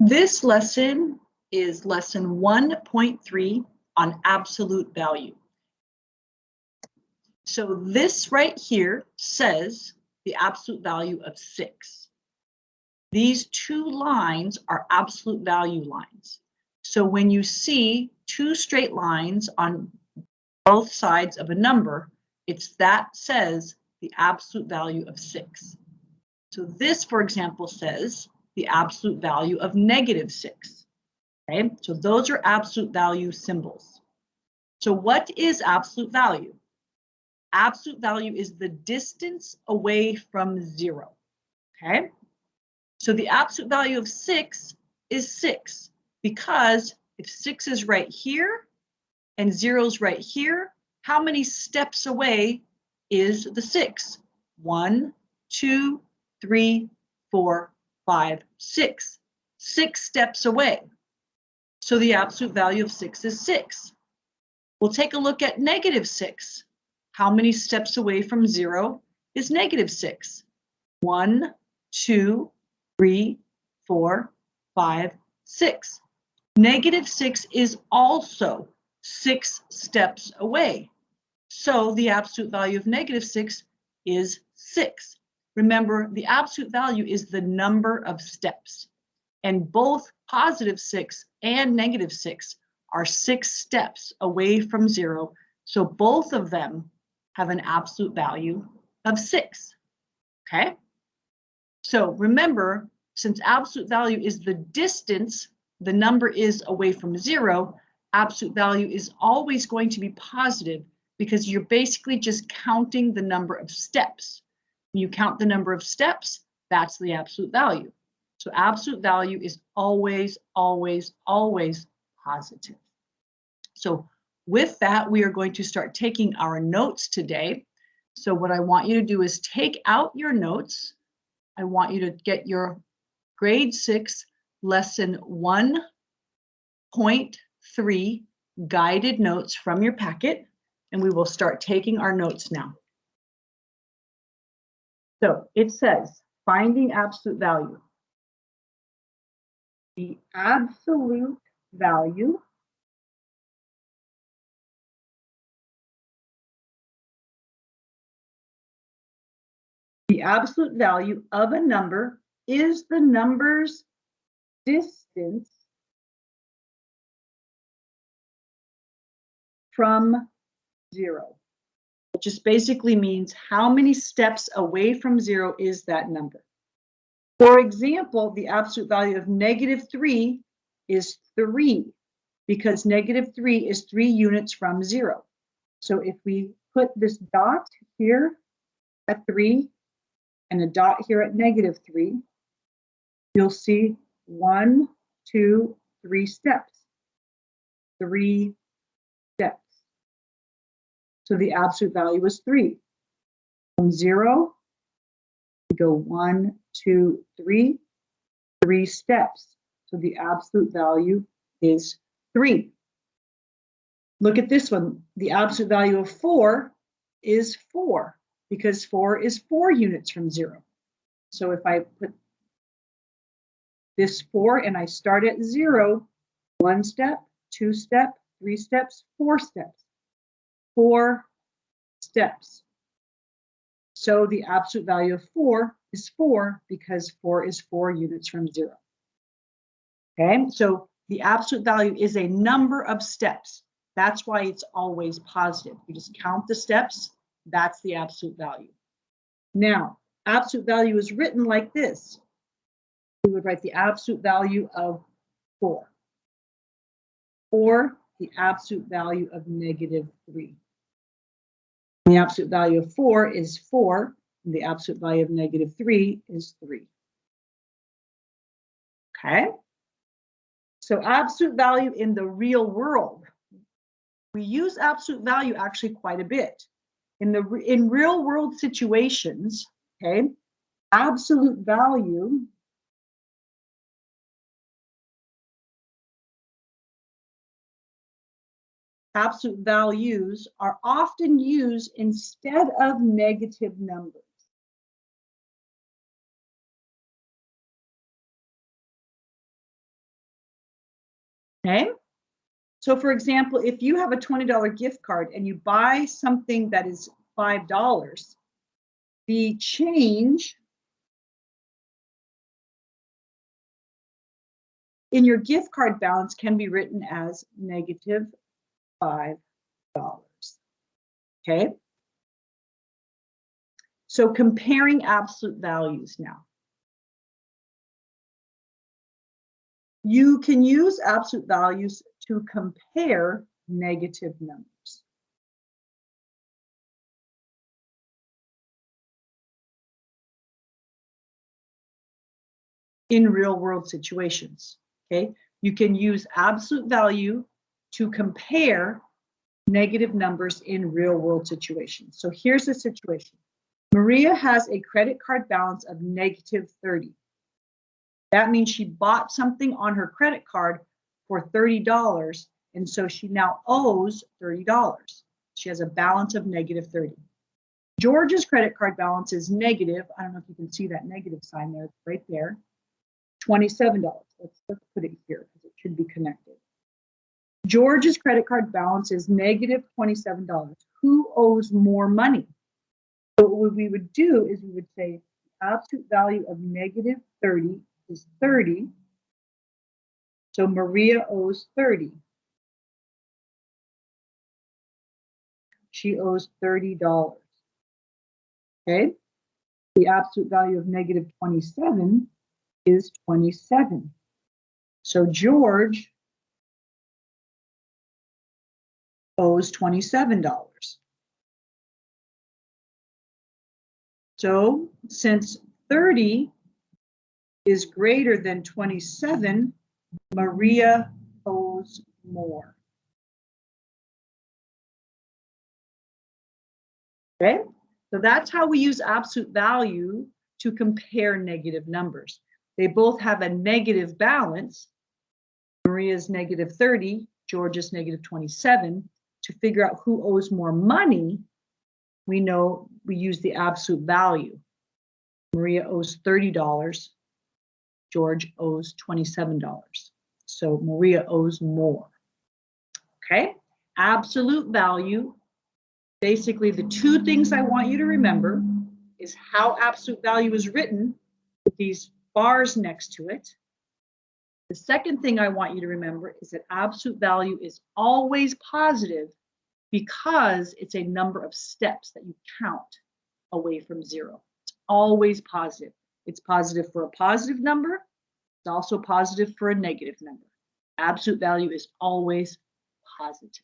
This lesson is lesson 1.3 on absolute value. So this right here says the absolute value of 6. These two lines are absolute value lines. So when you see two straight lines on both sides of a number, it's that says the absolute value of 6. So this, for example, says the absolute value of -6. Okay, so those are absolute value symbols. So what is absolute value? Absolute value is the distance away from 0. Okay, so the absolute value of 6 is 6, because if 6 is right here and 0 is right here, how many steps away is the 6? 1, 2, 3, 4, 5, 6. 6 steps away. So the absolute value of 6 is 6. We'll take a look at -6. How many steps away from 0 is -6? 1, 2, 3, 4, 5, 6. -6 is also 6 steps away. So the absolute value of -6 is 6. Remember, the absolute value is the number of steps. And both +6 and -6 are 6 steps away from 0. So both of them have an absolute value of 6. Okay? So remember, since absolute value is the distance the number is away from 0, absolute value is always going to be positive, because you're basically just counting the number of steps. When you count the number of steps, that's the absolute value. So absolute value is always, always, always positive. So with that, we are going to start taking our notes today. So what I want you to do is take out your notes. I want you to get your grade 6 lesson 1.3 guided notes from your packet, and we will start taking our notes now. So it says, finding absolute value. The absolute value of a number is the number's distance from 0. It just basically means how many steps away from 0 is that number. For example, the absolute value of -3 is 3, because -3 is 3 units from 0. So if we put this dot here at 3 and a dot here at -3, you'll see 1, 2, 3 steps. 3 steps. So the absolute value is 3. From 0, we go 1, 2, 3, 3 steps. So the absolute value is 3. Look at this one. The absolute value of 4 is 4, because 4 is 4 units from 0. So if I put this 4 and I start at 0, 1 step, 2 step, 3 steps, 4 steps. 4 steps. So the absolute value of 4 is 4, because 4 is 4 units from 0. Okay, so the absolute value is a number of steps. That's why it's always positive. You just count the steps. That's the absolute value. Now, absolute value is written like this. We would write the absolute value of 4, or the absolute value of -3. The absolute value of 4 is 4, and the absolute value of -3 is 3. Okay? So absolute value in the real world. We use absolute value actually quite a bit. In real world situations, okay, absolute values are often used instead of negative numbers. Okay? So for example, if you have a $20 gift card and you buy something that is $5, the change in your gift card balance can be written as negative $5. Okay? So comparing absolute values now. You can use absolute values to compare negative numbers. In real world situations, okay? You can use absolute value to compare negative numbers in real world situations. So here's a situation. Maria has a credit card balance of negative 30. That means she bought something on her credit card for $30, and so she now owes $30. She has a balance of negative 30. George's credit card balance is negative. I don't know if you can see that negative sign there, right there. $27. Let's put it here because it should be connected. George's credit card balance is negative $27. Who owes more money? So what we would do is we would say the absolute value of negative 30 is 30. So Maria owes 30. She owes $30. Okay? The absolute value of negative 27 is 27. So George owes $27. So since 30 is greater than 27, Maria owes more. Okay, so that's how we use absolute value to compare negative numbers. They both have a negative balance. Maria's negative 30, George's negative 27. To figure out who owes more money, we know we use the absolute value. Maria owes $30. George owes $27. So Maria owes more. Okay, absolute value. Basically, the two things I want you to remember is how absolute value is written with these bars next to it. The second thing I want you to remember is that absolute value is always positive because it's a number of steps that you count away from zero. It's always positive. It's positive for a positive number. It's also positive for a negative number. Absolute value is always positive.